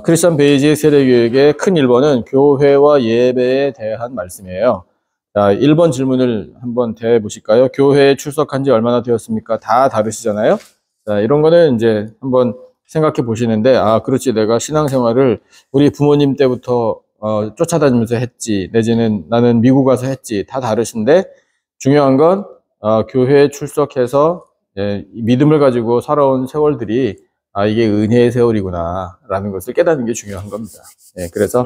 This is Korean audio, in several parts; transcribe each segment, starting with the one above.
크리스천 베이직 세대교육의 큰 1번은 교회와 예배에 대한 말씀이에요. 자, 1번 질문을 한번 대해 보실까요? 교회에 출석한 지 얼마나 되었습니까? 다 다르시잖아요? 자, 이런 거는 이제 한번 생각해 보시는데, 그렇지. 내가 신앙생활을 우리 부모님 때부터 쫓아다니면서 했지. 내지는 나는 미국 가서 했지. 다 다르신데, 중요한 건, 교회에 출석해서 믿음을 가지고 살아온 세월들이 이게 은혜의 세월이구나 라는 것을 깨닫는 게 중요한 겁니다. 그래서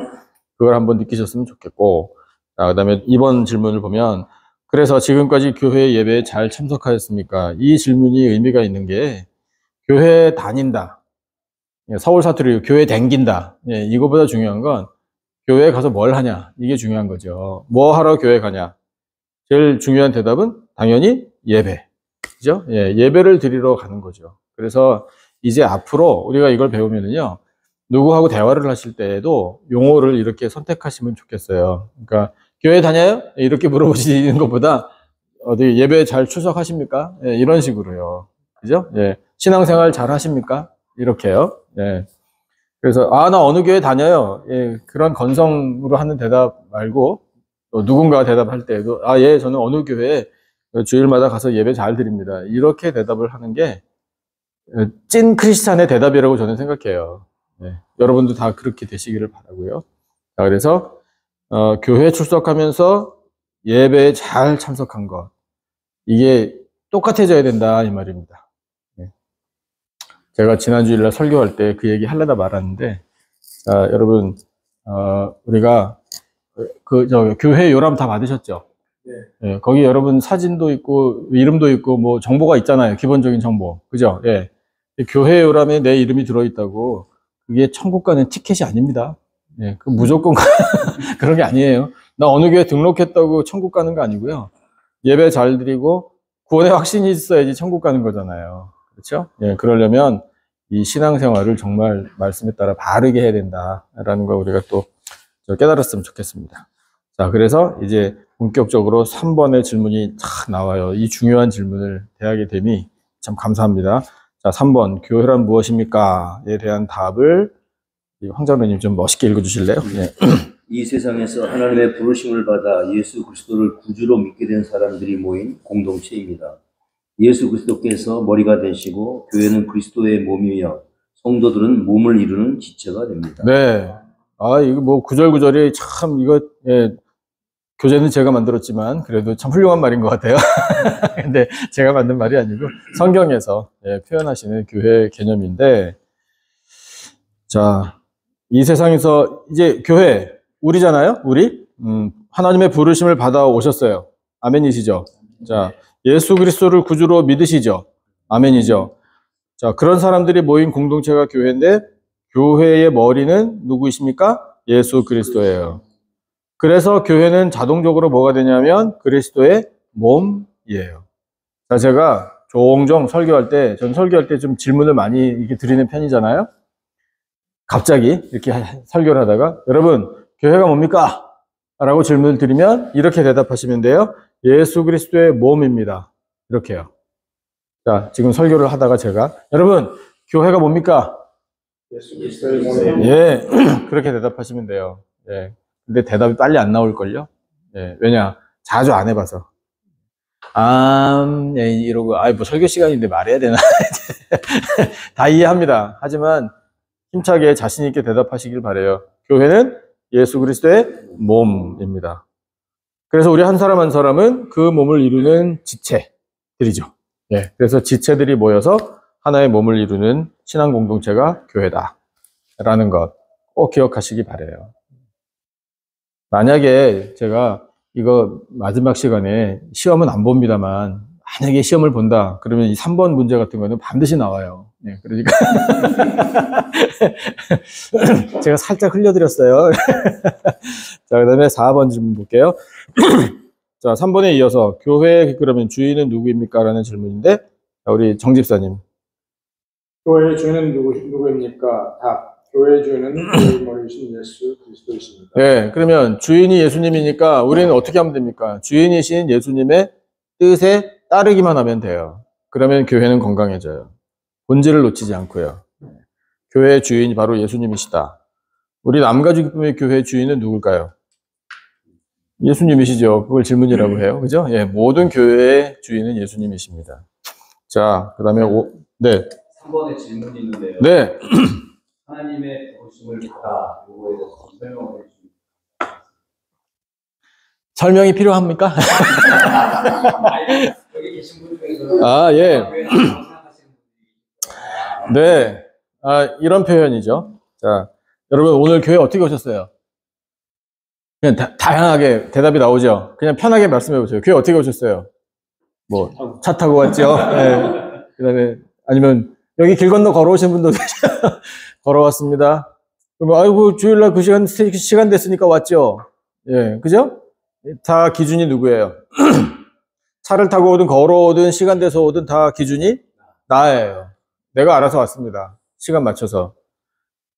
그걸 한번 느끼셨으면 좋겠고, 그 다음에 이번 질문을 보면, 그래서 지금까지 교회 예배에 잘 참석하였습니까? 이 질문이 의미가 있는 게, 교회 다닌다. 서울 사투리로 교회 댕긴다. 이거보다 중요한 건 교회에 가서 뭘 하냐. 이게 중요한 거죠. 뭐 하러 교회 가냐. 제일 중요한 대답은 당연히 예배. 그죠? 예배를 드리러 가는 거죠. 그래서 이제 앞으로 우리가 이걸 배우면은요, 누구하고 대화를 하실 때에도 용어를 이렇게 선택하시면 좋겠어요. 그러니까, 교회 다녀요? 이렇게 물어보시는 것보다, 어디 예배 잘 출석하십니까? 이런 식으로요. 그죠? 신앙생활 잘 하십니까? 이렇게요. 그래서, 나 어느 교회 다녀요? 그런 건성으로 하는 대답 말고, 또 누군가 대답할 때에도, 저는 어느 교회에 주일마다 가서 예배 잘 드립니다. 이렇게 대답을 하는 게, 찐 크리스찬의 대답이라고 저는 생각해요. 여러분도 다 그렇게 되시기를 바라고요. 자, 그래서 교회 출석하면서 예배에 잘 참석한 것, 이게 똑같아져야 된다 이 말입니다. 제가 지난 주일날 설교할 때 그 얘기 하려다 말았는데, 여러분 우리가 교회 요람 다 받으셨죠? 거기 여러분 사진도 있고 이름도 있고 뭐 정보가 있잖아요. 기본적인 정보, 그죠? 교회 요람에 내 이름이 들어있다고 그게 천국 가는 티켓이 아닙니다. 그 무조건 그런 게 아니에요. 나 어느 교회 등록했다고 천국 가는 거 아니고요. 예배 잘 드리고 구원의 확신이 있어야지 천국 가는 거잖아요. 그렇죠? 그러려면 이 신앙생활을 정말 말씀에 따라 바르게 해야 된다라는 걸 우리가 또 깨달았으면 좋겠습니다. 자, 그래서 이제 본격적으로 3번의 질문이 탁 나와요. 이 중요한 질문을 대하게 되니 참 감사합니다. 자, 3번, 교회란 무엇입니까? 에 대한 답을 황장로님 좀 멋있게 읽어주실래요? 이 세상에서 하나님의 부르심을 받아 예수 그리스도를 구주로 믿게 된 사람들이 모인 공동체입니다. 예수 그리스도께서 머리가 되시고 교회는 그리스도의 몸이며 성도들은 몸을 이루는 지체가 됩니다. 네. 이거 뭐 구절구절이 참 이거 교재는 제가 만들었지만 그래도 참 훌륭한 말인 것 같아요. 근데 제가 만든 말이 아니고 성경에서 표현하시는 교회 개념인데, 자, 이 세상에서 이제 교회 우리잖아요. 우리 하나님의 부르심을 받아 오셨어요. 아멘이시죠? 자, 예수 그리스도를 구주로 믿으시죠? 아멘이죠? 자, 그런 사람들이 모인 공동체가 교회인데 교회의 머리는 누구이십니까? 예수 그리스도예요. 그래서 교회는 자동적으로 뭐가 되냐면 그리스도의 몸이에요. 자, 제가 종종 설교할 때, 전 설교할 때 좀 질문을 많이 이렇게 드리는 편이잖아요. 갑자기 이렇게 설교를 하다가 여러분 교회가 뭡니까? 라고 질문을 드리면 이렇게 대답하시면 돼요. 예수 그리스도의 몸입니다. 이렇게요. 자, 지금 설교를 하다가 제가 여러분 교회가 뭡니까? 예수 그리스도의 몸. 그렇게 대답하시면 돼요. 근데 대답이 빨리 안 나올걸요? 왜냐? 자주 안 해봐서. 이러고, 뭐 설교 시간인데 말해야 되나? 다 이해합니다. 하지만 힘차게 자신있게 대답하시길 바라요. 교회는 예수 그리스도의 몸입니다. 그래서 우리 한 사람 한 사람은 그 몸을 이루는 지체들이죠. 그래서 지체들이 모여서 하나의 몸을 이루는 신앙 공동체가 교회다. 라는 것 꼭 기억하시기 바라요. 만약에 제가 이거 마지막 시간에 시험은 안 봅니다만 만약에 시험을 본다 그러면 이 3번 문제 같은 거는 반드시 나와요. 그러니까 제가 살짝 흘려드렸어요. 자, 그 다음에 4번 질문 볼게요. 자, 3번에 이어서 교회의 그러면 주인은 누구입니까? 라는 질문인데, 자, 우리 정 집사님. 교회의 주인은 누구입니까? 답. 교회의 주인은 우리 머리이신 예수 그리스도이십니다. 그러면 주인이 예수님이니까 우리는 어떻게 하면 됩니까? 주인이신 예수님의 뜻에 따르기만 하면 돼요. 그러면 교회는 건강해져요. 본질을 놓치지 않고요. 교회의 주인이 바로 예수님이시다. 우리 남가주 기쁨의 교회의 주인은 누굴까요? 예수님이시죠. 그걸 질문이라고 해요. 그죠? 예, 모든 교회의 주인은 예수님이십니다. 자, 그 다음에 네. 3번에 질문이 있는데요. 네. 하나님의 부르심을 받아 요거에 대해서 좀 설명을 해주시면. 설명이 필요합니까? 여기 계신 분 중에서 아, 예. 네. 아, 이런 표현이죠. 자, 여러분 오늘 교회 어떻게 오셨어요? 그냥 다양하게 대답이 나오죠. 그냥 편하게 말씀해 보세요. 교회 어떻게 오셨어요? 뭐, 차 타고 왔죠? 네. 그 다음에, 아니면, 여기 길 건너 걸어오신 분도 계셔. 걸어왔습니다. 그러면, 아이고, 주일날 그 시간 됐으니까 왔죠? 예, 그죠? 다 기준이 누구예요? 차를 타고 오든 걸어오든 시간 돼서 오든 다 기준이 나예요. 내가 알아서 왔습니다. 시간 맞춰서.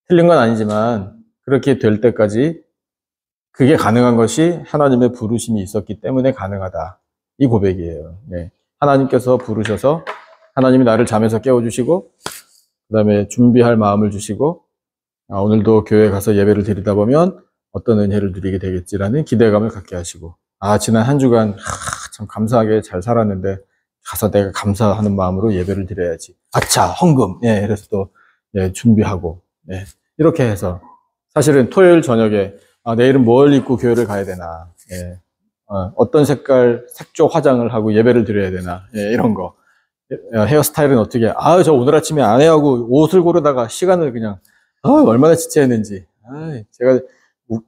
틀린 건 아니지만, 그렇게 될 때까지 그게 가능한 것이 하나님의 부르심이 있었기 때문에 가능하다. 이 고백이에요. 네. 하나님께서 부르셔서 하나님이 나를 잠에서 깨워주시고 그 다음에 준비할 마음을 주시고 오늘도 교회 가서 예배를 드리다 보면 어떤 은혜를 누리게 되겠지라는 기대감을 갖게 하시고 지난 한 주간 참 감사하게 잘 살았는데 가서 내가 감사하는 마음으로 예배를 드려야지. 아차 헌금. 예, 그래서 또 준비하고 이렇게 해서 사실은 토요일 저녁에 내일은 뭘 입고 교회를 가야 되나, 어떤 색조 화장을 하고 예배를 드려야 되나, 이런 거. 헤어스타일은 어떻게, 저 오늘 아침에 아내하고 옷을 고르다가 시간을 그냥, 얼마나 지체했는지. 제가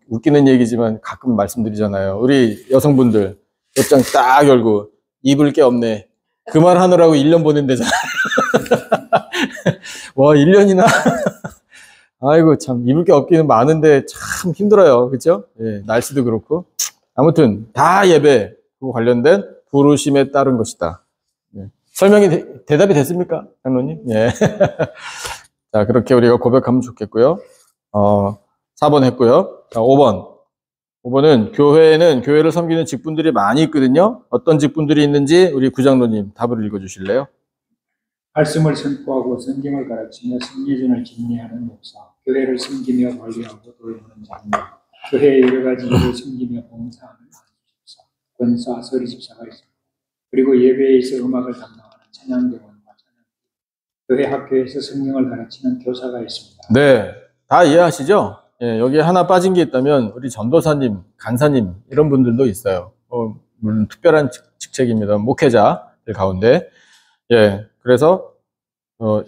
웃기는 얘기지만 가끔 말씀드리잖아요. 우리 여성분들, 옷장 딱 열고, 입을 게 없네. 그 말 하느라고 1년 보낸대잖아요. 와, 1년이나. 아이고, 참, 입을 게 없기는 많은데 참 힘들어요. 그죠? 예, 날씨도 그렇고. 아무튼, 다 예배, 그 관련된 부르심에 따른 것이다. 예. 설명이, 대답이 됐습니까? 장로님? 예. 자, 그렇게 우리가 고백하면 좋겠고요. 4번 했고요. 자, 5번. 5번은 교회를 섬기는 직분들이 많이 있거든요. 어떤 직분들이 있는지 우리 구장로님 답을 읽어주실래요? 말씀을 선포하고 성경을 가르치며 성례전을 집례하는 목사, 교회를 섬기며 관리하고 돌보는 장로, 교회의 여러 가지 일을 섬기며 봉사하는 안수집사, 권사, 서리집사가 있습니다. 그리고 예배에 있어 음악을 담당하는 찬양대원과 교회 학교에서 성경을 가르치는 교사가 있습니다. 네, 다 이해하시죠? 예, 여기에 하나 빠진 게 있다면 우리 전도사님, 간사님 이런 분들도 있어요. 물론 특별한 직책입니다. 목회자들 가운데. 예, 그래서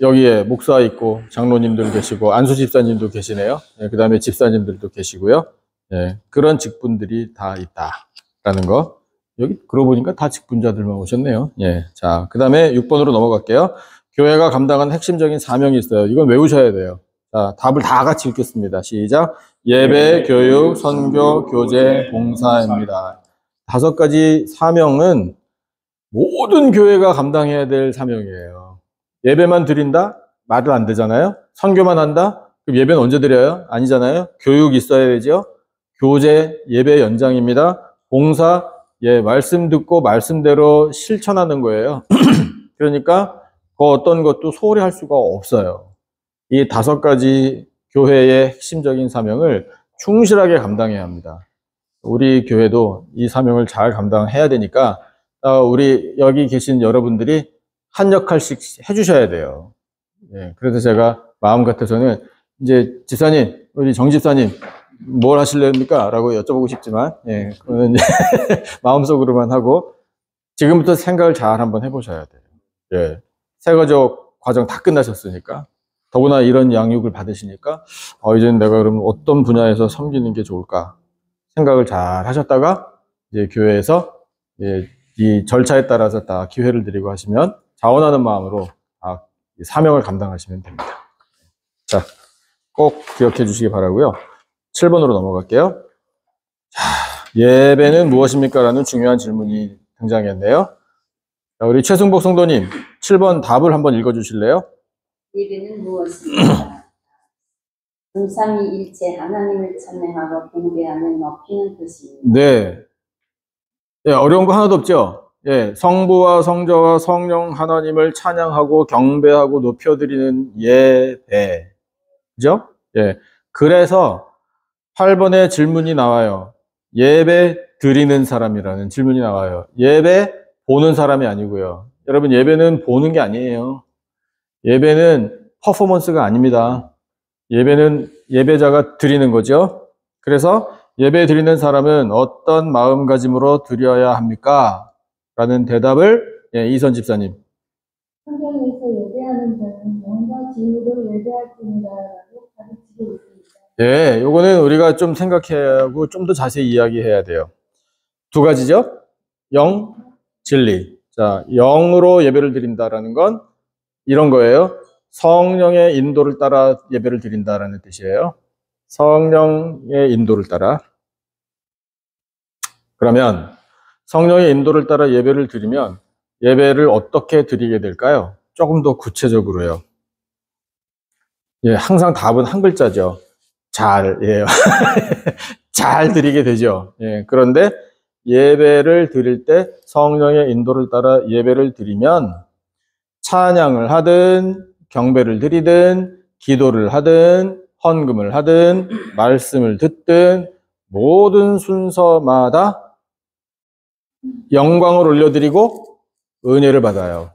여기에 목사 있고 장로님들 계시고 안수 집사님도 계시네요. 예, 그 다음에 집사님들도 계시고요. 예, 그런 직분들이 다 있다라는 거. 여기 그러고 보니까 다 직분자들만 오셨네요. 예, 자, 그 다음에 6번으로 넘어갈게요. 교회가 감당하는 핵심적인 사명이 있어요. 이건 외우셔야 돼요. 자, 답을 다 같이 읽겠습니다. 시작. 예배, 교육, 선교, 교제, 봉사입니다. 5가지 사명은 모든 교회가 감당해야 될 사명이에요. 예배만 드린다? 말을 안 되잖아요. 선교만 한다? 그럼 예배는 언제 드려요? 아니잖아요. 교육 있어야 되죠. 교제, 예배 연장입니다. 봉사, 말씀 듣고 말씀대로 실천하는 거예요. 그러니까 그 어떤 것도 소홀히 할 수가 없어요. 이 5가지 교회의 핵심적인 사명을 충실하게 감당해야 합니다. 우리 교회도 이 사명을 잘 감당해야 되니까 우리 여기 계신 여러분들이 한 역할씩 해주셔야 돼요. 예, 그래서 제가 마음 같아서는 이제 집사님, 우리 정 집사님 뭘 하실랍니까? 라고 여쭤보고 싶지만, 그거는 마음속으로만 하고 지금부터 생각을 잘 한번 해보셔야 돼요. 예, 세가족 과정 다 끝나셨으니까 더구나 이런 양육을 받으시니까 이제는 내가 그러면 어떤 분야에서 섬기는 게 좋을까 생각을 잘 하셨다가 이제 교회에서 이 절차에 따라서 다 기회를 드리고 하시면 자원하는 마음으로 사명을 감당하시면 됩니다. 자, 꼭 기억해 주시기 바라고요. 7번으로 넘어갈게요. 자, 예배는 무엇입니까? 라는 중요한 질문이 등장했네요. 자, 우리 최승복 성도님 7번 답을 한번 읽어주실래요? 예배는 무엇입니까? 삼위일체 하나님을 찬양하고 경배하며 높이는 뜻입니다. 네. 어려운 거 하나도 없죠? 성부와 성자와 성령 하나님을 찬양하고 경배하고 높여드리는 예배. 그죠? 예. 그래서 8번에 질문이 나와요. 예배 드리는 사람이라는 질문이 나와요. 예배 보는 사람이 아니고요. 여러분, 예배는 보는 게 아니에요. 예배는 퍼포먼스가 아닙니다. 예배는 예배자가 드리는 거죠. 그래서 예배 드리는 사람은 어떤 마음가짐으로 드려야 합니까? 라는 대답을 이선 집사님. 성경에서 예배하는 자는 영과 진리로 예배할지니라라고 가르치고 있습니다. 예, 요거는 우리가 좀 생각하고 좀 더 자세히 이야기해야 돼요. 두 가지죠. 영, 진리. 자, 영으로 예배를 드린다라는 건 이런 거예요. 성령의 인도를 따라 예배를 드린다라는 뜻이에요. 성령의 인도를 따라. 그러면 성령의 인도를 따라 예배를 드리면 예배를 어떻게 드리게 될까요? 조금 더 구체적으로요. 예, 항상 답은 한 글자죠. 잘이에요. 잘 드리게 되죠. 예, 그런데 예배를 드릴 때 성령의 인도를 따라 예배를 드리면 찬양을 하든 경배를 드리든 기도를 하든 헌금을 하든 말씀을 듣든 모든 순서마다 영광을 올려드리고 은혜를 받아요.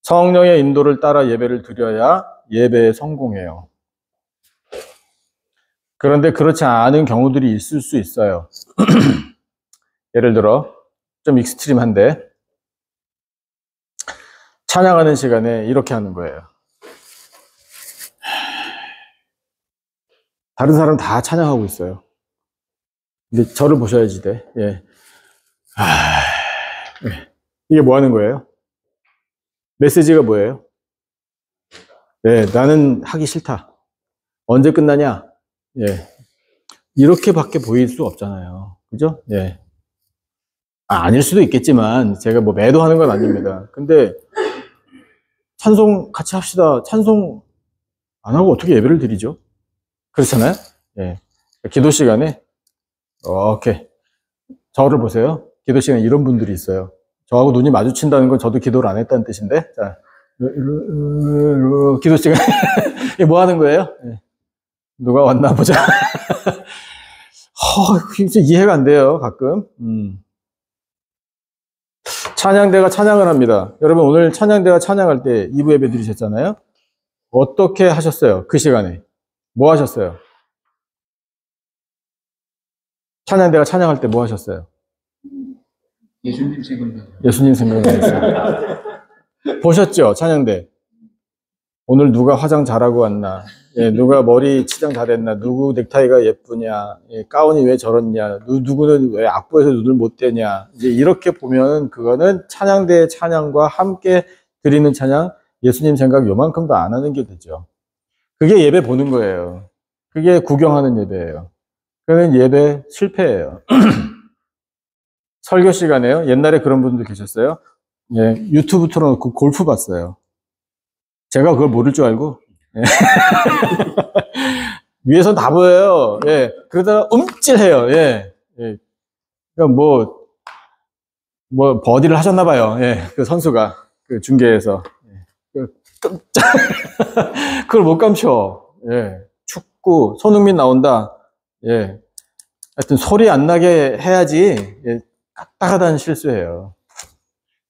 성령의 인도를 따라 예배를 드려야 예배에 성공해요. 그런데 그렇지 않은 경우들이 있을 수 있어요. 예를 들어 좀 익스트림한데 찬양하는 시간에 이렇게 하는 거예요. 다른 사람 다 찬양하고 있어요. 근데 저를 보셔야지 돼. 예. 이게 뭐 하는 거예요? 메시지가 뭐예요? 네, 나는 하기 싫다. 언제 끝나냐? 예. 이렇게밖에 보일 수 없잖아요. 그죠? 예. 아닐 수도 있겠지만, 제가 뭐 매도하는 건 아닙니다. 근데, 찬송 같이 합시다. 찬송 안 하고 어떻게 예배를 드리죠? 그렇잖아요? 예. 기도 시간에, 이렇게, 저를 보세요. 기도 시간에 이런 분들이 있어요. 저하고 눈이 마주친다는 건 저도 기도를 안 했다는 뜻인데, 자, 기도 시간에, 이게 뭐 하는 거예요? 예. 누가 왔나 보자. 진짜 이해가 안 돼요, 가끔. 찬양대가 찬양을 합니다. 여러분, 오늘 찬양대가 찬양할 때 2부 예배 드리셨잖아요? 어떻게 하셨어요? 그 시간에. 뭐 하셨어요? 찬양대가 찬양할 때 뭐 하셨어요? 예수님 생각나요. 예수님 생각나셨어요. 보셨죠? 찬양대. 오늘 누가 화장 잘하고 왔나? 예, 누가 머리 치장 잘했나? 누구 넥타이가 예쁘냐? 예, 가운이 왜 저렇냐? 누구는 왜 악보에서 눈을 못 떼냐? 이제 이렇게 보면 그거는 찬양대의 찬양과 함께 드리는 찬양, 예수님 생각 요만큼도 안 하는 게 되죠. 그게 예배 보는 거예요. 그게 구경하는 예배예요. 그러면 예배 실패예요. 설교 시간에요. 옛날에 그런 분들 계셨어요. 예, 유튜브 틀어놓고 골프 봤어요. 제가 그걸 모를 줄 알고. 예. 위에서 다 보여요. 예. 그러다가 움찔해요. 예. 예. 그러니까 뭐 버디를 하셨나봐요. 예. 그 선수가 그 중계에서. 예. 그걸 못 감춰. 예. 축구 손흥민 나온다. 예. 하여튼 소리 안 나게 해야지. 예. 까딱하다는 실수예요.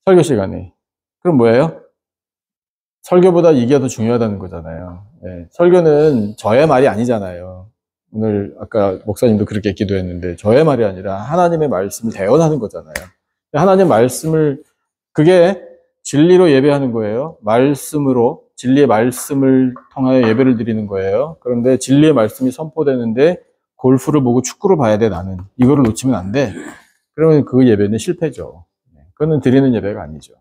설교 시간에. 그럼 뭐예요? 설교보다 이게 더 중요하다는 거잖아요. 예, 설교는 저의 말이 아니잖아요. 오늘 아까 목사님도 그렇게 기도했는데 저의 말이 아니라 하나님의 말씀을 대언하는 거잖아요. 하나님 말씀을 그게 진리로 예배하는 거예요. 말씀으로 진리의 말씀을 통하여 예배를 드리는 거예요. 그런데 진리의 말씀이 선포되는데 골프를 보고 축구를 봐야 돼 나는. 이거를 놓치면 안 돼. 그러면 그 예배는 실패죠. 그거는 드리는 예배가 아니죠.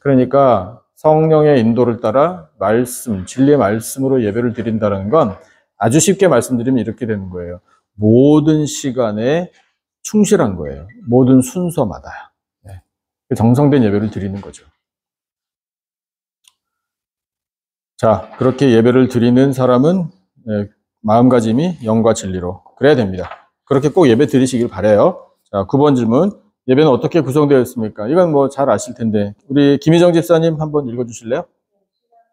그러니까 성령의 인도를 따라 말씀, 진리의 말씀으로 예배를 드린다는 건 아주 쉽게 말씀드리면 이렇게 되는 거예요. 모든 시간에 충실한 거예요. 모든 순서마다. 정성된 예배를 드리는 거죠. 자, 그렇게 예배를 드리는 사람은 마음가짐이 영과 진리로 그래야 됩니다. 그렇게 꼭 예배 드리시길 바라요. 자, 9번 질문. 예배는 어떻게 구성되어 있습니까? 이건 뭐 잘 아실 텐데 우리 김희정 집사님 한번 읽어주실래요?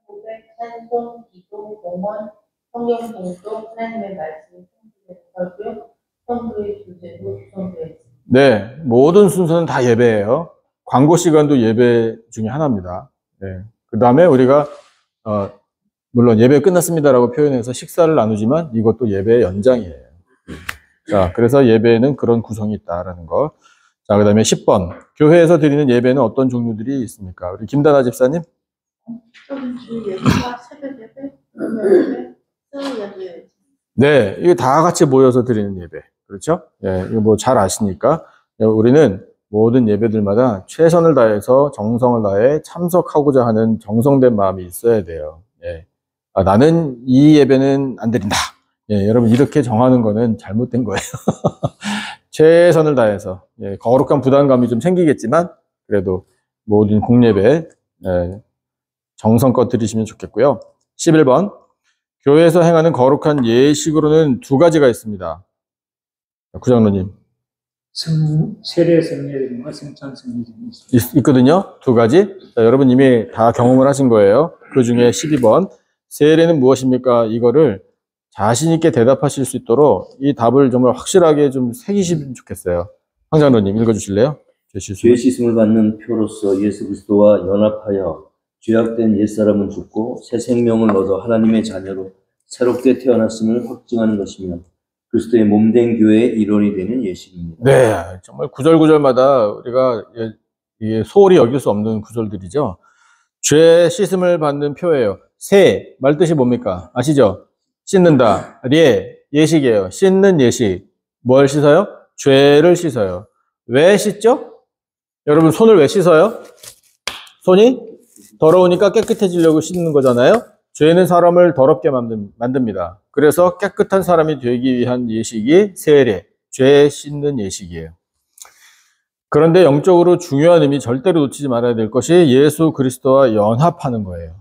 고백, 찬송, 기도, 봉헌, 성경 봉독, 하나님의 말씀이 성수되었고요. 성수의 주제도 구성되어 있습니다. 네, 모든 순서는 다 예배예요. 광고 시간도 예배 중에 하나입니다. 네. 그 다음에 우리가 물론 예배 끝났습니다라고 표현해서 식사를 나누지만 이것도 예배의 연장이에요. 자, 그래서 예배에는 그런 구성이 있다라는 거. 자, 그 다음에 10번. 교회에서 드리는 예배는 어떤 종류들이 있습니까? 우리 김다나 집사님? 주 예배와 새벽 예배, 금요 예배, 수요 예배. 네, 이게 다 같이 모여서 드리는 예배. 그렇죠? 예, 이거 뭐 잘 아시니까. 우리는 모든 예배들마다 최선을 다해서 정성을 다해 참석하고자 하는 정성된 마음이 있어야 돼요. 예. 나는 이 예배는 안 드린다. 예, 여러분 이렇게 정하는 거는 잘못된 거예요. 최선을 다해서. 예, 거룩한 부담감이 좀 생기겠지만 그래도 모든 공예배 정성껏 드리시면 좋겠고요. 11번. 교회에서 행하는 거룩한 예식으로는 두 가지가 있습니다. 구장로님. 세례 성례절과 성찬 성례절이 있습니다. 있거든요. 두 가지. 자, 여러분 이미 다 경험을 하신 거예요. 그 중에 12번. 세례는 무엇입니까? 이거를 자신 있게 대답하실 수 있도록 이 답을 정말 확실하게 좀 새기시면 좋겠어요. 황장로님 읽어주실래요? 죄 씻음을 받는 표로서 예수 그리스도와 연합하여 죄악된 옛사람은 죽고 새 생명을 얻어 하나님의 자녀로 새롭게 태어났음을 확증하는 것이며 그리스도의 몸된 교회의 일원이 되는 예식입니다. 네, 정말 구절구절마다 우리가 이게 소홀히 여길 수 없는 구절들이죠. 죄 씻음을 받는 표예요. 새, 말 뜻이 뭡니까? 아시죠? 씻는다. 예식이에요. 씻는 예식. 뭘 씻어요? 죄를 씻어요. 왜 씻죠? 여러분 손을 왜 씻어요? 손이 더러우니까 깨끗해지려고 씻는 거잖아요. 죄는 사람을 더럽게 만듭니다. 그래서 깨끗한 사람이 되기 위한 예식이 세례, 죄 씻는 예식이에요. 그런데 영적으로 중요한 의미 절대로 놓치지 말아야 될 것이 예수 그리스도와 연합하는 거예요.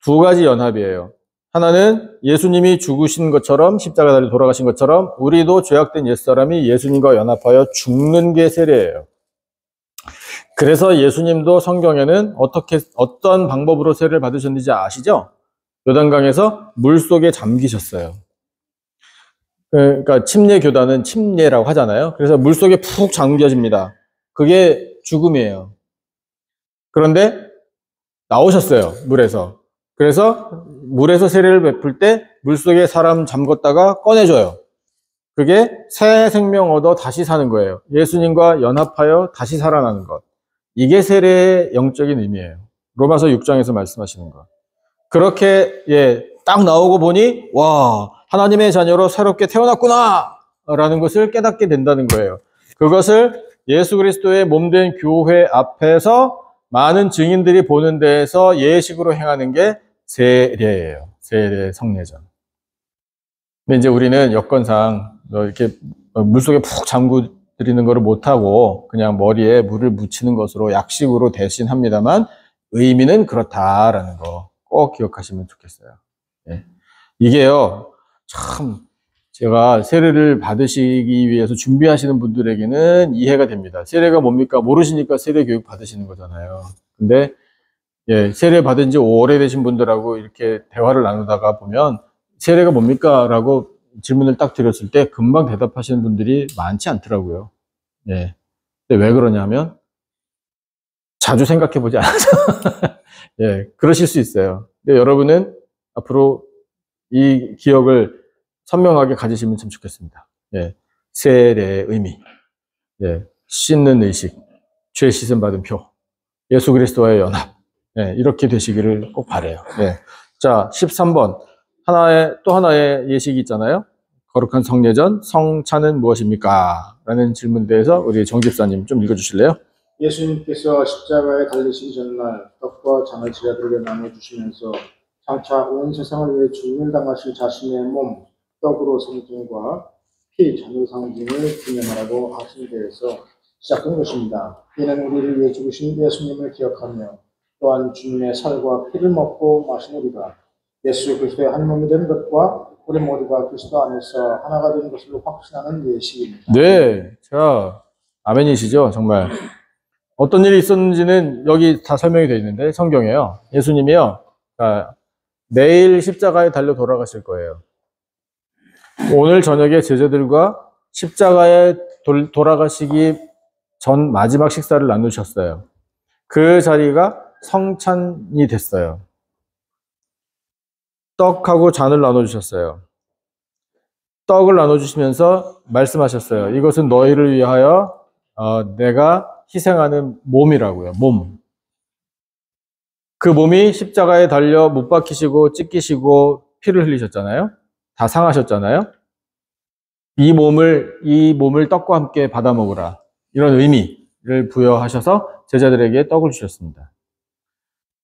두 가지 연합이에요. 하나는 예수님이 죽으신 것처럼 십자가에 돌아가신 것처럼 우리도 죄악된 옛사람이 예수님과 연합하여 죽는 게 세례예요. 그래서 예수님도 성경에는 어떤 방법으로 세례를 받으셨는지 아시죠? 요단강에서 물속에 잠기셨어요. 그러니까 침례교단은 침례라고 하잖아요. 그래서 물속에 푹 잠겨집니다. 그게 죽음이에요. 그런데 나오셨어요. 물에서. 그래서 물에서 세례를 베풀 때 물속에 사람 잠궜다가 꺼내줘요. 그게 새 생명 얻어 다시 사는 거예요. 예수님과 연합하여 다시 살아나는 것. 이게 세례의 영적인 의미예요. 로마서 6장에서 말씀하시는 것. 그렇게 딱 나오고 보니 와, 하나님의 자녀로 새롭게 태어났구나 라는 것을 깨닫게 된다는 거예요. 그것을 예수 그리스도의 몸된 교회 앞에서 많은 증인들이 보는 데에서 예식으로 행하는 게 세례예요. 세례 성례전. 근데 이제 우리는 여건상 이렇게 물속에 푹 잠그 드리는 거를 못하고 그냥 머리에 물을 묻히는 것으로 약식으로 대신합니다만 의미는 그렇다라는 거 꼭 기억하시면 좋겠어요. 예. 이게요, 참 제가 세례를 받으시기 위해서 준비하시는 분들에게는 이해가 됩니다. 세례가 뭡니까? 모르시니까 세례 교육 받으시는 거잖아요. 근데 세례 받은 지 오래되신 분들하고 이렇게 대화를 나누다가 보면 세례가 뭡니까? 라고 질문을 딱 드렸을 때 금방 대답하시는 분들이 많지 않더라고요. 예. 근데 왜 그러냐면 자주 생각해 보지 않아서 그러실 수 있어요. 근데 여러분은 앞으로 이 기억을 선명하게 가지시면 참 좋겠습니다. 세례의 의미, 씻는 의식, 죄 씻음 받은 표, 예수 그리스도와의 연합, 이렇게 되시기를 꼭 바라요. 자, 13번. 또 하나의 예식이 있잖아요. 거룩한 성례전, 성찬은 무엇입니까? 라는 질문에 대해서 우리 정 집사님 좀 읽어주실래요? 예수님께서 십자가에 달리시기 전날 떡과 잔을 제자들에게 나눠주시면서 장차 온 세상을 위해 죽임을 당하실 자신의 몸, 떡으로 성전과 피, 잔으로 상징을 기념하라고 하신 데에서 시작된 것입니다. 이는 우리를 위해 죽으신 예수님을 기억하며 또한 주님의 살과 피를 먹고 마신 우리가 예수 그리스도의 한 몸이 된 것과 우리 모두가 그리스도 안에서 하나가 된 것을 확신하는 예식입니다. 네, 자, 아멘이시죠? 정말. 어떤 일이 있었는지는 여기 다 설명이 되어 있는데 성경에요. 예수님이요. 내일 십자가에 달려 돌아가실 거예요. 오늘 저녁에 제자들과 십자가에 돌아가시기 전 마지막 식사를 나누셨어요. 그 자리가 성찬이 됐어요. 떡하고 잔을 나눠주셨어요. 떡을 나눠주시면서 말씀하셨어요. 이것은 너희를 위하여 내가 희생하는 몸이라고요. 몸. 그 몸이 십자가에 달려 못 박히시고 찢기시고 피를 흘리셨잖아요. 다 상하셨잖아요. 이 몸을 떡과 함께 받아 먹으라. 이런 의미를 부여하셔서 제자들에게 떡을 주셨습니다.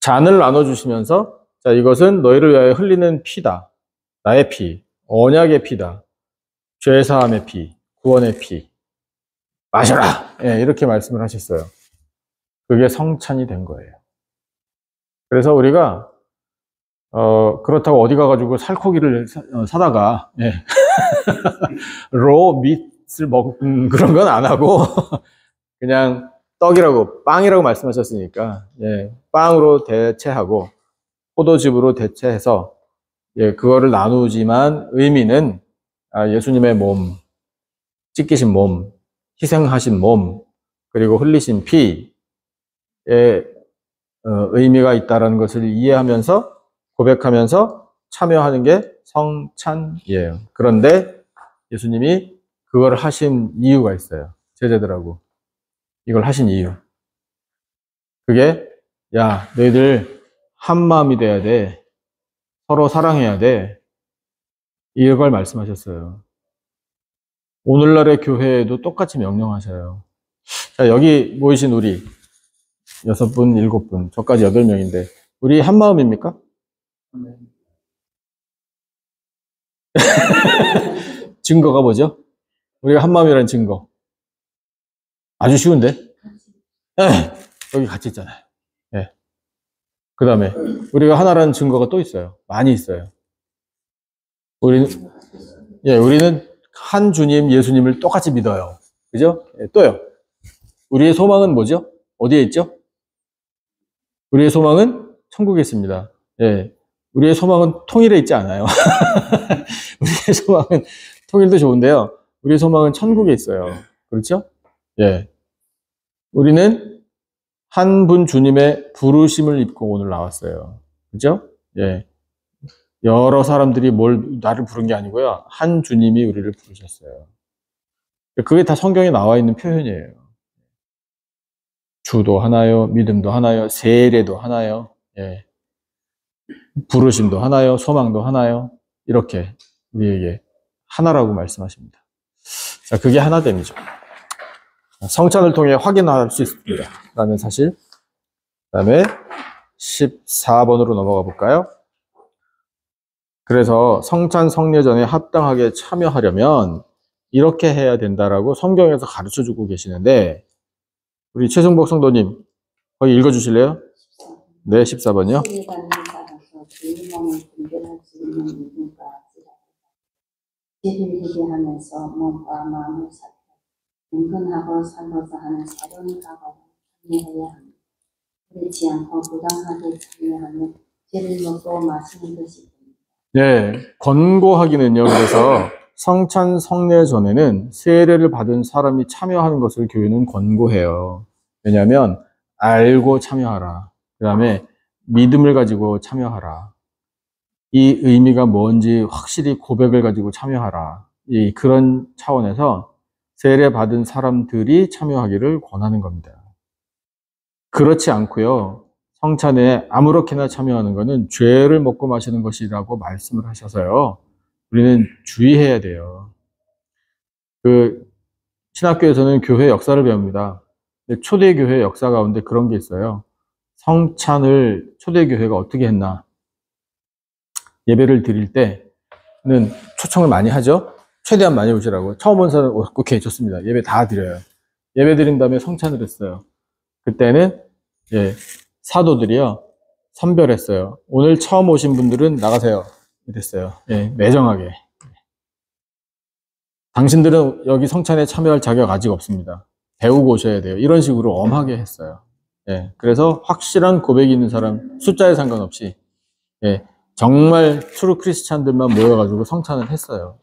잔을 나눠주시면서 자, 이것은 너희를 위하여 흘리는 피다. 나의 피, 언약의 피다. 죄사함의 피, 구원의 피. 마셔라! 예, 이렇게 말씀을 하셨어요. 그게 성찬이 된 거예요. 그래서 우리가 그렇다고 어디 가가지고 살코기를 사다가 예. 로 밑을 먹은 그런 건 안 하고 그냥 떡이라고 빵이라고 말씀하셨으니까 예, 빵으로 대체하고 포도즙으로 대체해서 예, 그거를 나누지만 의미는 예수님의 몸, 찢기신 몸, 희생하신 몸, 그리고 흘리신 피에 의미가 있다는 것을 이해하면서 고백하면서 참여하는 게 성찬이에요. 그런데 예수님이 그걸 하신 이유가 있어요. 제자들하고 이걸 하신 이유. 그게 야, 너희들 한 마음이 돼야 돼. 서로 사랑해야 돼. 이걸 말씀하셨어요. 오늘날의 교회에도 똑같이 명령하셔요. 자, 여기 모이신 우리 6분, 7분, 저까지 8명인데 우리 한 마음입니까? 증거가 뭐죠? 우리가 한 마음이라는 증거. 아주 쉬운데? 네, 여기 같이 있잖아요. 네. 그 다음에 우리가 하나라는 증거가 또 있어요. 많이 있어요. 우리는 한 주님, 예수님을 똑같이 믿어요. 그죠? 네, 또요. 우리의 소망은 뭐죠? 어디에 있죠? 우리의 소망은 천국에 있습니다. 예. 우리의 소망은 통일에 있지 않아요. 우리의 소망은 통일도 좋은데요. 우리의 소망은 천국에 있어요. 그렇죠? 예. 우리는 한 분 주님의 부르심을 입고 오늘 나왔어요. 그죠? 예. 여러 사람들이 나를 부른 게 아니고요. 한 주님이 우리를 부르셨어요. 그게 다 성경에 나와 있는 표현이에요. 주도 하나요, 믿음도 하나요, 세례도 하나요, 예. 부르심도 하나요, 소망도 하나요. 이렇게 우리에게 하나라고 말씀하십니다. 자, 그게 하나됨이죠. 성찬을 통해 확인할 수 있습니다. 라는 사실. 그 다음에 14번으로 넘어가 볼까요? 그래서 성찬 성례전에 합당하게 참여하려면 이렇게 해야 된다라고 성경에서 가르쳐 주고 계시는데 우리 최승복 성도님 거기 읽어 주실래요? 네, 14번이요. 죄를 회개하면서 몸과 마음을 살펴 은근하고 살로서 하는 새로운 각오를 참여해야 합니다. 그렇지 않고 부당하게 참여하면 죄를 먹고 마시는 것이 됩니다. 네, 권고하기는요. 그래서 성찬 성례 전에는 세례를 받은 사람이 참여하는 것을 교회는 권고해요. 왜냐하면 알고 참여하라. 그 다음에 믿음을 가지고 참여하라. 이 의미가 뭔지 확실히 고백을 가지고 참여하라. 그런 차원에서 세례 받은 사람들이 참여하기를 권하는 겁니다. 그렇지 않고요. 성찬에 아무렇게나 참여하는 것은 죄를 먹고 마시는 것이라고 말씀을 하셔서요. 우리는 주의해야 돼요. 신학교에서는 교회 역사를 배웁니다. 근데 초대교회 역사 가운데 그런 게 있어요. 성찬을 초대교회가 어떻게 했나. 예배를 드릴 때는 초청을 많이 하죠. 최대한 많이 오시라고. 처음 온 사람, 오케이, 좋습니다. 예배 다 드려요. 예배 드린 다음에 성찬을 했어요. 그때는, 예, 사도들이요, 선별했어요. 오늘 처음 오신 분들은 나가세요. 이랬어요. 예, 매정하게. 당신들은 여기 성찬에 참여할 자격 아직 없습니다. 배우고 오셔야 돼요. 이런 식으로 엄하게 했어요. 예, 그래서 확실한 고백이 있는 사람, 숫자에 상관없이, 예, 정말 트루 크리스찬들만 모여가지고 성찬을 했어요.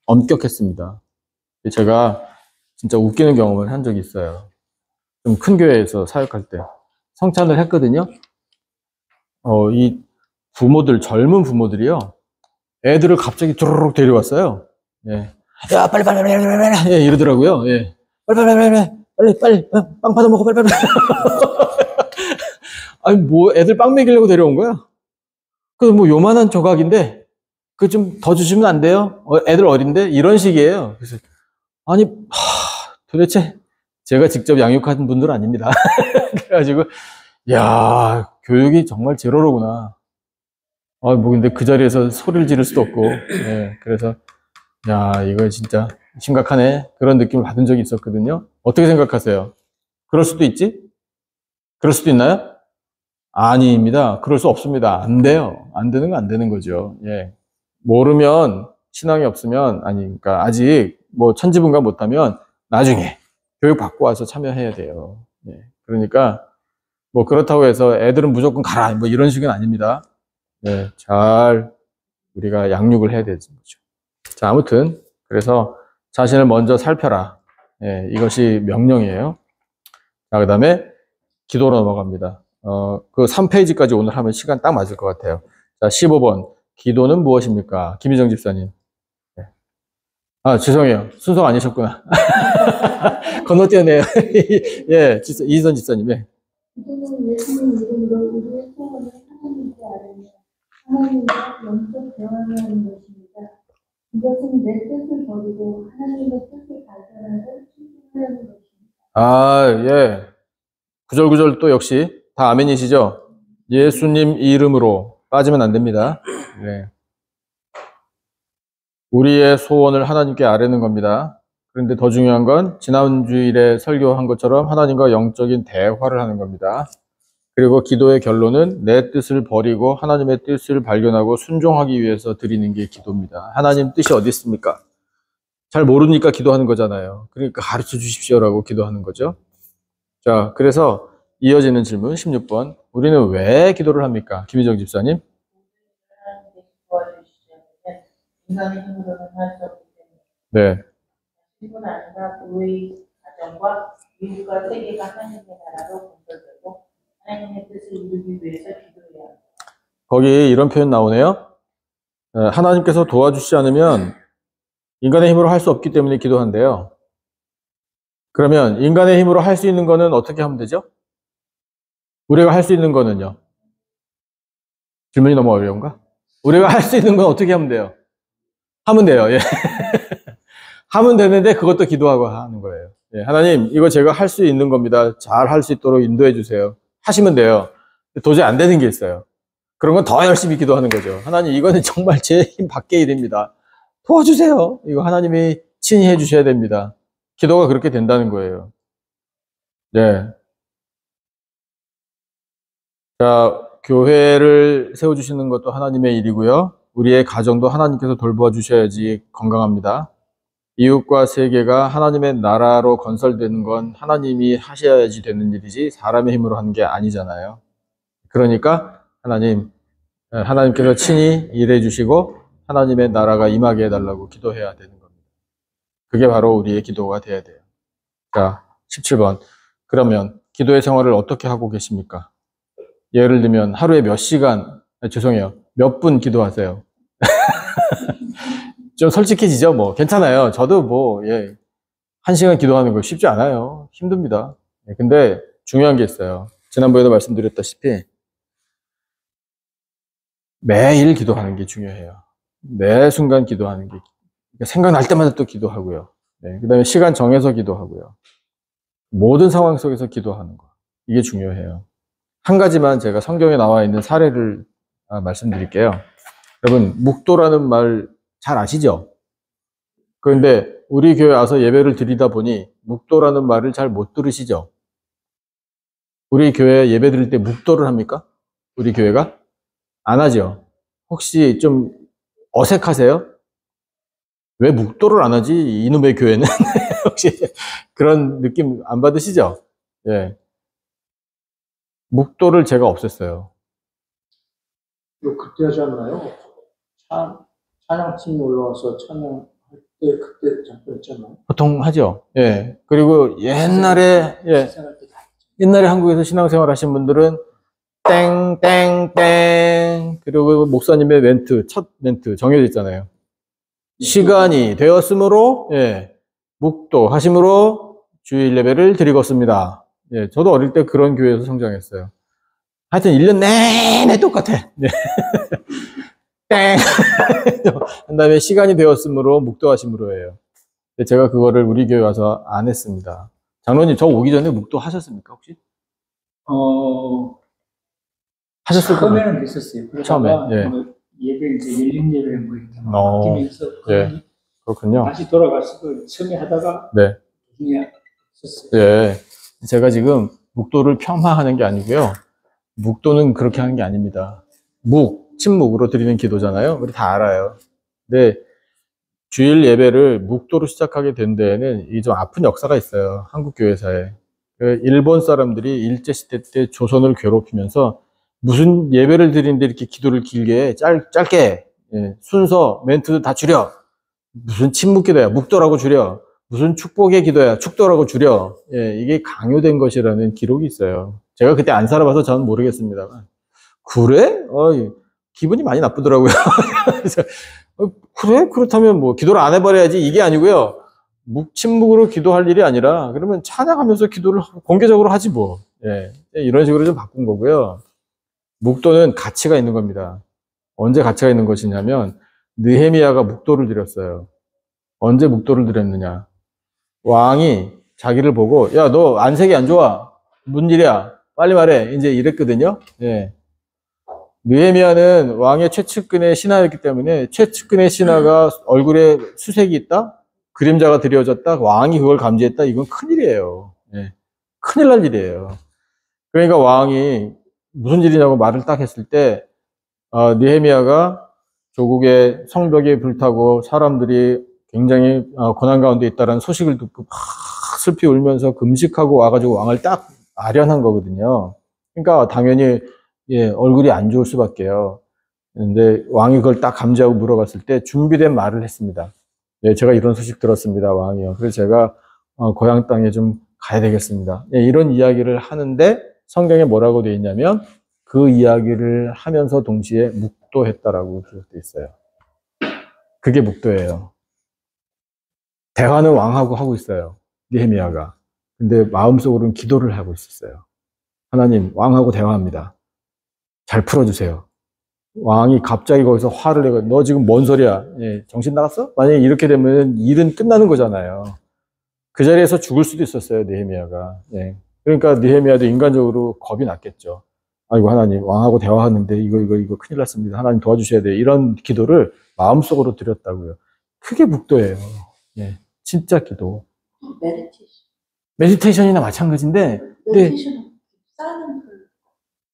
엄격했습니다. 제가 진짜 웃기는 경험을 한 적이 있어요. 좀 큰 교회에서 사역할 때 성찬을 했거든요. 이 부모들, 젊은 부모들이요, 애들을 갑자기 두루룩 데려왔어요. 예. 야, 빨리 예, 이러더라고요. 예. 빨리 빵 받아 먹어, 빨리. 아니, 뭐 애들 빵 먹이려고 데려온 거야? 그 뭐 요만한 조각인데 그 좀 더 주시면 안 돼요? 애들 어린데? 이런 식이에요. 그래서 아니, 도대체 제가 직접 양육한 분들은 아닙니다. 그래가지고 야, 교육이 정말 제로로구나. 뭐 근데 그 자리에서 소리를 지를 수도 없고, 예, 그래서 야, 이거 진짜 심각하네, 그런 느낌을 받은 적이 있었거든요. 어떻게 생각하세요? 그럴 수도 있지? 그럴 수도 있나요? 아닙니다. 그럴 수 없습니다. 안 돼요. 안 되는 건 안 되는 거죠. 예. 모르면, 신앙이 없으면, 그러니까 아직 뭐 천지분간 못하면 나중에 교육 받고 와서 참여해야 돼요. 예. 그러니까 뭐 그렇다고 해서 애들은 무조건 가라, 뭐 이런 식은 아닙니다. 예. 잘 우리가 양육을 해야 되는 거죠. 자, 아무튼 그래서 자신을 먼저 살펴라. 예, 이것이 명령이에요. 자, 그 다음에 기도로 넘어갑니다. 그 3페이지까지 오늘 하면 시간 딱 맞을 것 같아요. 자, 15번. 기도는 무엇입니까? 김희정 집사님. 네. 죄송해요. 순서가 아니셨구나. 건너뛰었네요. 예, 이희선 집사님. 예. 기도는 예수님 이름으로 우리의 소원을 하나님께 아뢰며 하나님과 영적 대화를 하는 것입니다. 이것은 내 뜻을 버리고 하나님의 뜻을 발견하고 순종하려는 것입니다. 예. 구절구절 또 역시 다 아멘이시죠? 예수님 이름으로 빠지면 안 됩니다. 네. 우리의 소원을 하나님께 아뢰는 겁니다. 그런데 더 중요한 건 지난 주일에 설교한 것처럼 하나님과 영적인 대화를 하는 겁니다. 그리고 기도의 결론은 내 뜻을 버리고 하나님의 뜻을 발견하고 순종하기 위해서 드리는 게 기도입니다. 하나님 뜻이 어디 있습니까? 잘 모르니까 기도하는 거잖아요. 그러니까 가르쳐 주십시오라고 기도하는 거죠. 자, 그래서 이어지는 질문 16번. 우리는 왜 기도를 합니까? 김희정 집사님. 하나님께서 도와주시려면 인간의 힘으로는 할 수 없기 때문에 네. 뿐 아니라 우리 가정과 미국과 세계가 하나님의 나라로 건설되고 하나님의 뜻을 이루기 위해서 기도해야 합니다. 거기 이런 표현 나오네요. 하나님께서 도와주시지 않으면 인간의 힘으로 할 수 없기 때문에 기도한대요. 그러면 인간의 힘으로 할 수 있는 거는 어떻게 하면 되죠? 우리가 할 수 있는 거는요? 질문이 너무 어려운가? 우리가 할 수 있는 건 어떻게 하면 돼요? 하면 돼요. 예. 하면 되는데 그것도 기도하고 하는 거예요. 예. 하나님, 이거 제가 할 수 있는 겁니다. 잘 할 수 있도록 인도해 주세요. 하시면 돼요. 도저히 안 되는 게 있어요. 그런 건 더 열심히 기도하는 거죠. 하나님, 이거는 정말 제 힘 밖의 일입니다. 도와주세요. 이거 하나님이 친히 해 주셔야 됩니다. 기도가 그렇게 된다는 거예요. 네. 자, 교회를 세워주시는 것도 하나님의 일이고요. 우리의 가정도 하나님께서 돌보아 주셔야지 건강합니다. 이웃과 세계가 하나님의 나라로 건설되는 건 하나님이 하셔야지 되는 일이지 사람의 힘으로 하는 게 아니잖아요. 그러니까 하나님께서 친히 일해 주시고 하나님의 나라가 임하게 해달라고 기도해야 되는 겁니다. 그게 바로 우리의 기도가 돼야 돼요. 자, 17번. 그러면 기도의 생활을 어떻게 하고 계십니까? 예를 들면 하루에 몇 시간, 몇 분 기도하세요? 좀 솔직해지죠? 뭐 괜찮아요. 저도 뭐 1시간 기도하는 거 쉽지 않아요. 힘듭니다. 근데 중요한 게 있어요. 지난번에도 말씀드렸다시피 매일 기도하는 게 중요해요. 매 순간 기도하는 게, 생각날 때마다 또 기도하고요. 그 다음에 시간 정해서 기도하고요. 모든 상황 속에서 기도하는 거, 이게 중요해요. 한 가지만 제가 성경에 나와 있는 사례를 말씀드릴게요. 여러분, 묵도라는 말 잘 아시죠? 그런데 우리 교회 와서 예배를 드리다 보니 묵도라는 말을 잘 못 들으시죠? 우리 교회 예배 드릴 때 묵도를 합니까? 우리 교회가? 안 하죠? 혹시 좀 어색하세요? 왜 묵도를 안 하지? 이놈의 교회는? 혹시 그런 느낌 안 받으시죠? 예. 묵도를 제가 없앴어요. 그때 하지 않나요? 찬양팀이 올라와서 찬양할 때 그때 잠깐 했잖아요. 보통 하죠. 예. 그리고 옛날에, 예. 시작할 때 다 옛날에 한국에서 신앙생활 하신 분들은 땡땡땡 그리고 목사님의 멘트, 첫 멘트 정해져 있잖아요. 시간이 되었으므로 예, 묵도하심으로 주일 예배를 드리겠습니다. 예, 저도 어릴 때 그런 교회에서 성장했어요. 하여튼 1년 내내 똑같아. 예. 땡. 한 다음에 시간이 되었으므로 묵도하심으로 해요. 근데 제가 그거를 우리 교회 와서 안 했습니다. 장로님, 저 오기 전에 묵도 하셨습니까, 혹시? 하셨을 거예요. 처음에는 했었어요. 그러다가 처음에, 예. 뭐 예배 이제 열린 예배 뭐 이렇게 어, 바뀌면서 예. 그렇군요. 다시 돌아가서 그 처음에 하다가 네. 중에 했었어요. 예. 제가 지금 묵도를 폄하하는 게 아니고요. 묵도는 그렇게 하는 게 아닙니다. 침묵으로 드리는 기도잖아요. 우리 다 알아요. 근데 주일 예배를 묵도로 시작하게 된 데에는 이 좀 아픈 역사가 있어요. 한국 교회사에. 일본 사람들이 일제시대 때 조선을 괴롭히면서 무슨 예배를 드리는데 이렇게 기도를 길게 짧게 예, 순서 멘트도 다 줄여. 무슨 침묵 기도야 묵도라고 줄여. 무슨 축복의 기도야 축도라고 줄여. 예, 이게 강요된 것이라는 기록이 있어요. 제가 그때 안 살아봐서 저는 모르겠습니다만 그래? 기분이 많이 나쁘더라고요. 그래서 그래? 그렇다면 뭐 기도를 안 해버려야지 이게 아니고요. 침묵으로 기도할 일이 아니라 그러면 찬양하면서 기도를 공개적으로 하지 뭐. 예, 이런 식으로 좀 바꾼 거고요. 묵도는 가치가 있는 겁니다. 언제 가치가 있는 것이냐면 느헤미야가 묵도를 드렸어요. 언제 묵도를 드렸느냐? 왕이 자기를 보고 야, 너 안색이 안 좋아. 무슨 일이야? 빨리 말해. 이제 이랬거든요. 예. 느헤미야는 왕의 최측근의 신하였기 때문에 최측근의 신하가 얼굴에 수색이 있다? 그림자가 드려졌다? 왕이 그걸 감지했다? 이건 큰일이에요. 예. 큰일 날 일이에요. 그러니까 왕이 무슨 일이냐고 말을 딱 했을 때 느헤미야가 조국의 성벽에 불타고 사람들이 굉장히 고난 가운데 있다는 소식을 듣고 막 슬피 울면서 금식하고 와가지고 왕을 딱 아련한 거거든요. 그러니까 당연히 예, 얼굴이 안 좋을 수밖에요. 근데 왕이 그걸 딱 감지하고 물어봤을 때 준비된 말을 했습니다. 네, 제가 이런 소식 들었습니다, 왕이요. 그래서 제가 고향 땅에 좀 가야 되겠습니다. 예, 이런 이야기를 하는데 성경에 뭐라고 되어 있냐면 그 이야기를 하면서 동시에 묵도했다라고 기록되어 있어요. 그게 묵도예요. 대화는 왕하고 하고 있어요. 느헤미야가. 근데 마음속으로는 기도를 하고 있었어요. 하나님, 왕하고 대화합니다. 잘 풀어주세요. 왕이 갑자기 거기서 화를 내고 너 지금 뭔 소리야? 예, 정신 나갔어? 만약에 이렇게 되면 일은 끝나는 거잖아요. 그 자리에서 죽을 수도 있었어요, 느헤미야가. 예. 그러니까 느헤미야도 인간적으로 겁이 났겠죠. 아이고 하나님, 왕하고 대화하는데 이거 큰일 났습니다. 하나님 도와주셔야 돼요. 이런 기도를 마음속으로 드렸다고요. 그게 묵도예요. 예, 진짜 기도. 메디테이션이나 마찬가지인데, 메디테이션은 사이렌트.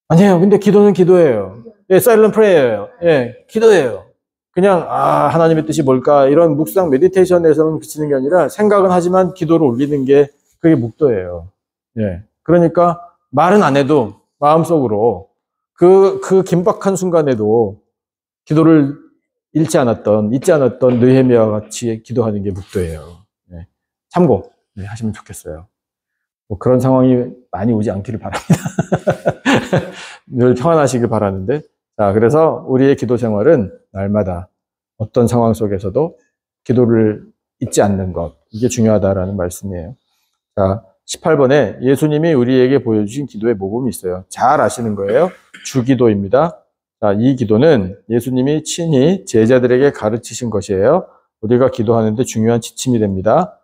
아니에요. 근데 기도는 기도예요. 예, 사일런트 프레이어예요. 예, 기도예요. 그냥 하나님의 뜻이 뭘까 이런 묵상 메디테이션에서는 그치는 게 아니라 생각은 하지만 기도를 올리는 게 그게 묵도예요. 예, 그러니까 말은 안 해도 마음속으로 그 긴박한 순간에도 기도를 잊지 않았던 느헤미야와 같이 기도하는 게 묵도예요. 예, 참고 하시면 좋겠어요. 뭐 그런 상황이 많이 오지 않기를 바랍니다. 늘 평안하시길 바라는데, 자, 그래서 우리의 기도 생활은 날마다 어떤 상황 속에서도 기도를 잊지 않는 것, 이게 중요하다라는 말씀이에요. 자, 18번에 예수님이 우리에게 보여주신 기도의 모범이 있어요. 잘 아시는 거예요. 주기도입니다. 자, 이 기도는 예수님이 친히 제자들에게 가르치신 것이에요. 우리가 기도하는데 중요한 지침이 됩니다.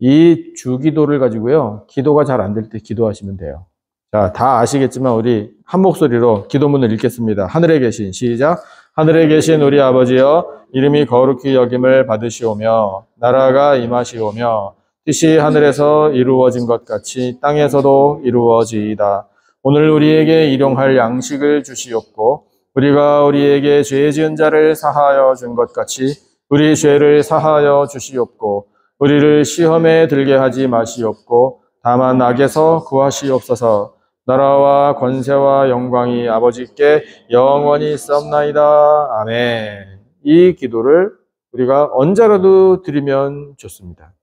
이 주기도를 가지고요, 기도가 잘 안 될 때 기도하시면 돼요. 자, 다 아시겠지만 우리 한 목소리로 기도문을 읽겠습니다. 하늘에 계신, 시작. 하늘에 계신 우리 아버지여, 이름이 거룩히 여김을 받으시오며 나라가 임하시오며 뜻이 하늘에서 이루어진 것 같이 땅에서도 이루어지이다. 오늘 우리에게 일용할 양식을 주시옵고 우리가 우리에게 죄 지은 자를 사하여 준 것 같이 우리 죄를 사하여 주시옵고 우리를 시험에 들게 하지 마시옵고 다만 악에서 구하시옵소서. 나라와 권세와 영광이 아버지께 영원히 있사옵나이다. 아멘. 이 기도를 우리가 언제라도 드리면 좋습니다.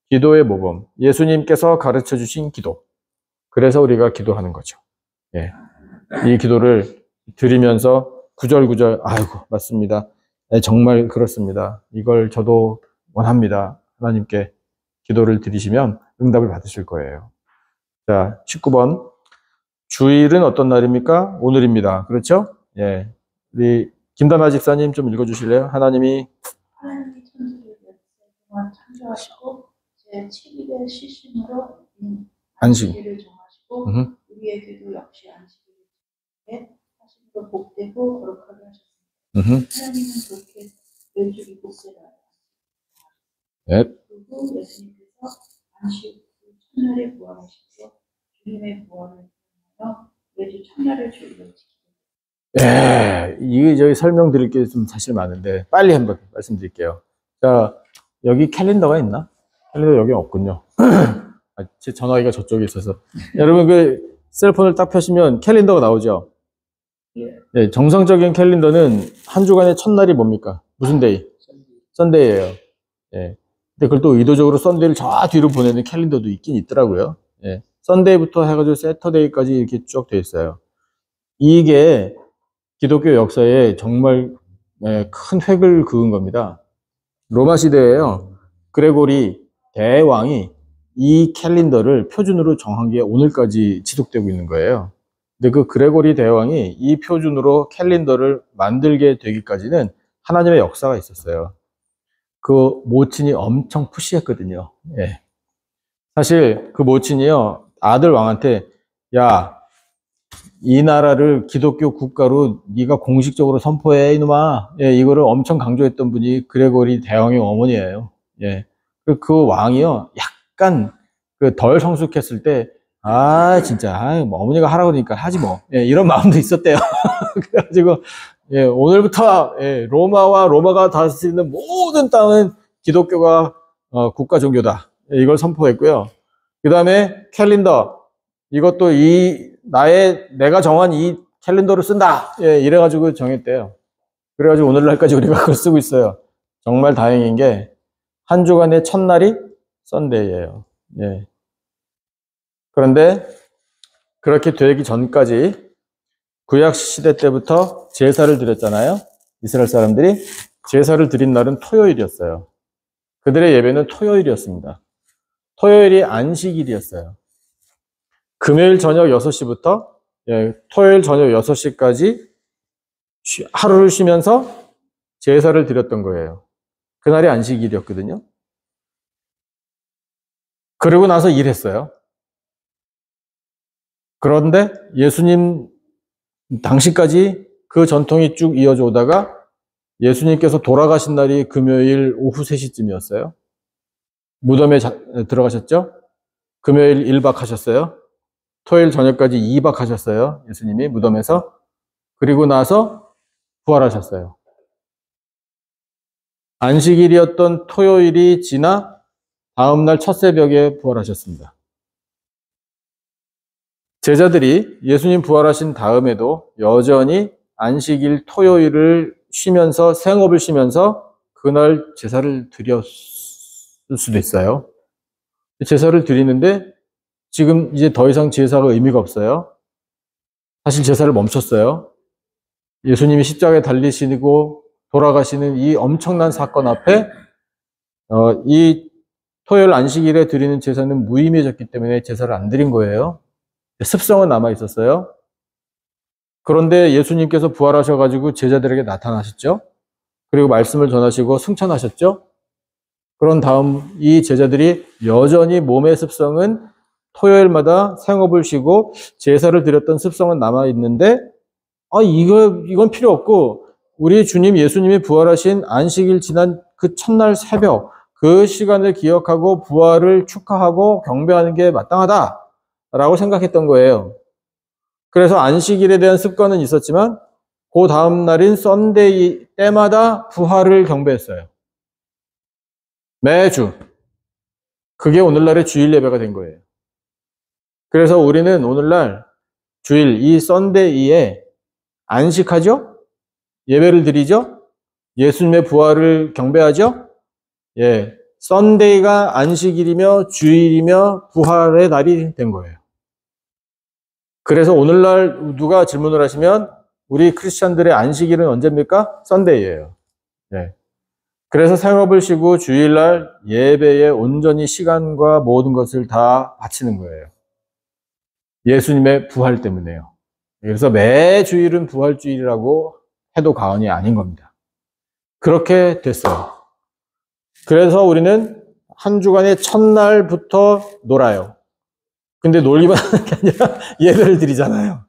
기도의 모범, 예수님께서 가르쳐 주신 기도. 그래서 우리가 기도하는 거죠. 예. 이 기도를 드리면서 구절구절, 아이고, 맞습니다. 네, 정말 그렇습니다. 이걸 저도 원합니다. 하나님께 기도를 드리시면 응답을 받으실 거예요. 자, 19번. 주일은 어떤 날입니까? 오늘입니다. 그렇죠? 예. 우리 김다나 집사님 좀 읽어주실래요? 하나님이 하나님이 천지를 몇 세 동안 창조하시고 제 7일의 쉬심으로 안식일을 정하시고 우리에게도 역시 안식일을 하심으로 복되고 거룩하게 하셨습니다. 하나님은 그렇게 왼쪽이 복되라. 네. 그리고 예수님께서 안식 후 첫날에 부활하시고 주님의 부활을 통하여 매주 첫날을 주일로 지키고 예, 이게 저희 설명드릴 게 좀 사실 많은데 빨리 한번 말씀드릴게요. 자, 여기 캘린더가 있나? 캘린더 여기 없군요. 제 전화기가 저쪽에 있어서. 여러분 그 셀폰을 딱 펴시면 캘린더가 나오죠? 네, 정상적인 캘린더는 한 주간의 첫날이 뭡니까? 무슨 데이? 썬데이예요. 예. 근데 그걸 또 의도적으로 썬데이를 저 뒤로 보내는 캘린더도 있긴 있더라고요. 예. 썬데이부터 해가지고 세터데이까지 이렇게 쭉 돼 있어요. 이게 기독교 역사에 정말 큰 획을 그은 겁니다. 로마 시대에요. 그레고리 대왕이 이 캘린더를 표준으로 정한 게 오늘까지 지속되고 있는 거예요. 근데 그 그레고리 대왕이 이 표준으로 캘린더를 만들게 되기까지는 하나님의 역사가 있었어요. 그 모친이 엄청 푸시했거든요. 예. 사실 그 모친이요, 아들 왕한테 야, 이 나라를 기독교 국가로 네가 공식적으로 선포해 이놈아. 예, 이거를 엄청 강조했던 분이 그레고리 대왕의 어머니예요. 예, 그 왕이요, 약간 그 덜 성숙했을 때, 진짜, 뭐 어머니가 하라고 그러니까 하지 뭐. 예, 이런 마음도 있었대요. 그래가지고 예, 오늘부터 예, 로마가 다스리는 모든 땅은 기독교가 국가 종교다. 예, 이걸 선포했고요. 그 다음에 캘린더, 이것도 내가 정한 이 캘린더를 쓴다. 예, 이래가지고 정했대요. 그래가지고 오늘날까지 우리가 그걸 쓰고 있어요. 정말 다행인 게, 한 주간의 첫날이 썬데이예요. 예. 그런데, 그렇게 되기 전까지, 구약 시대 때부터 제사를 드렸잖아요. 이스라엘 사람들이 제사를 드린 날은 토요일이었어요. 그들의 예배는 토요일이었습니다. 토요일이 안식일이었어요. 금요일 저녁 6시부터 토요일 저녁 6시까지 하루를 쉬면서 제사를 드렸던 거예요. 그날이 안식일이었거든요. 그러고 나서 일했어요. 그런데 예수님 당시까지 그 전통이 쭉 이어져 오다가 예수님께서 돌아가신 날이 금요일 오후 3시쯤이었어요. 무덤에 들어가셨죠? 금요일 1박 하셨어요. 토요일 저녁까지 2박 하셨어요. 예수님이 무덤에서. 그리고 나서 부활하셨어요. 안식일이었던 토요일이 지나 다음날 첫 새벽에 부활하셨습니다. 제자들이 예수님 부활하신 다음에도 여전히 안식일 토요일을 쉬면서 생업을 쉬면서 그날 제사를 드렸을 수도 있어요. 제사를 드리는데 지금 이제 더 이상 제사가 의미가 없어요. 사실 제사를 멈췄어요. 예수님이 십자가에 달리시고 돌아가시는 이 엄청난 사건 앞에 이 토요일 안식일에 드리는 제사는 무의미해졌기 때문에 제사를 안 드린 거예요. 습성은 남아 있었어요. 그런데 예수님께서 부활하셔가지고 제자들에게 나타나셨죠. 그리고 말씀을 전하시고 승천하셨죠. 그런 다음 이 제자들이 여전히 몸의 습성은 토요일마다 생업을 쉬고 제사를 드렸던 습성은 남아 있는데, 이건 필요 없고 우리 주님 예수님이 부활하신 안식일 지난 그 첫날 새벽 그 시간을 기억하고 부활을 축하하고 경배하는 게 마땅하다라고 생각했던 거예요. 그래서 안식일에 대한 습관은 있었지만 그 다음 날인 썬데이 때마다 부활을 경배했어요. 매주. 그게 오늘날의 주일 예배가 된 거예요. 그래서 우리는 오늘날 주일, 이 썬데이에 안식하죠? 예배를 드리죠? 예수님의 부활을 경배하죠? 예. 썬데이가 안식일이며 주일이며 부활의 날이 된 거예요. 그래서 오늘날 누가 질문을 하시면 우리 크리스천들의 안식일은 언제입니까? 썬데이예요. 예. 그래서 생업을 쉬고 주일날 예배에 온전히 시간과 모든 것을 다 바치는 거예요. 예수님의 부활 때문에요. 그래서 매 주일은 부활주일이라고 해도 과언이 아닌 겁니다. 그렇게 됐어요. 그래서 우리는 한 주간의 첫날부터 놀아요. 근데 놀기만 하는 게 아니라 예배를 드리잖아요.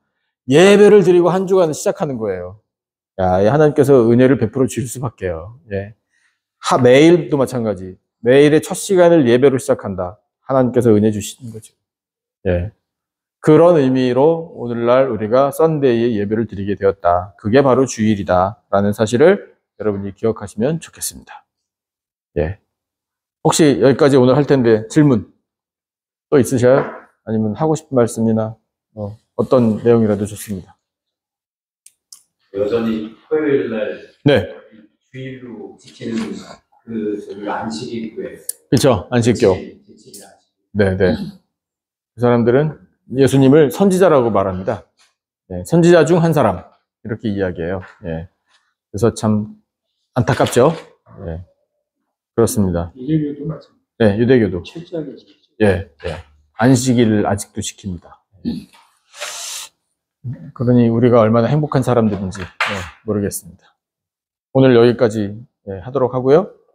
예배를 드리고 한 주간을 시작하는 거예요. 야, 하나님께서 은혜를 베풀어 주실 수밖에요. 예. 매일도 마찬가지. 매일의 첫 시간을 예배로 시작한다. 하나님께서 은혜 주시는 거죠. 예. 그런 의미로 오늘날 우리가 썬데이에 예배를 드리게 되었다. 그게 바로 주일이다. 라는 사실을 여러분이 기억하시면 좋겠습니다. 예. 혹시 여기까지 오늘 할 텐데 질문 또 있으셔요? 아니면 하고 싶은 말씀이나 어떤 내용이라도 좋습니다. 여전히 토요일 날 네. 주일로 지키는 그 안식일 교회. 그렇죠. 안식교. 네, 네. 그 사람들은 예수님을 선지자라고 말합니다. 네, 선지자 중 한 사람 이렇게 이야기해요. 예. 그래서 참 안타깝죠. 예. 그렇습니다. 유대교도 마찬가지. 네, 유대교도. 철저하게 지키죠. 예, 예. 안식일을 아직도 지킵니다. 예. 그러니 우리가 얼마나 행복한 사람들인지 모르겠습니다. 오늘 여기까지 하도록 하고요.